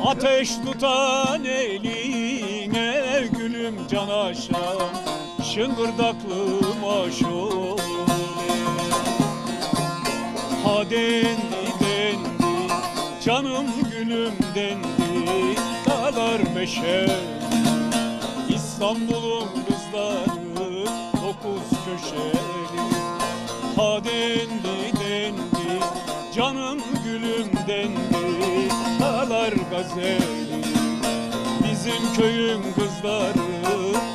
Ateş tutan eline gülüm can aşan, şıngırdaklı maşole. Ha dendi dendi, canım gülüm dendi, dağlar meşe. İstanbul'un kızları dokuz köşeli. Ha dendi dendi, canım gülüm dendi, dağlar gazeli. Bizim köyün kızları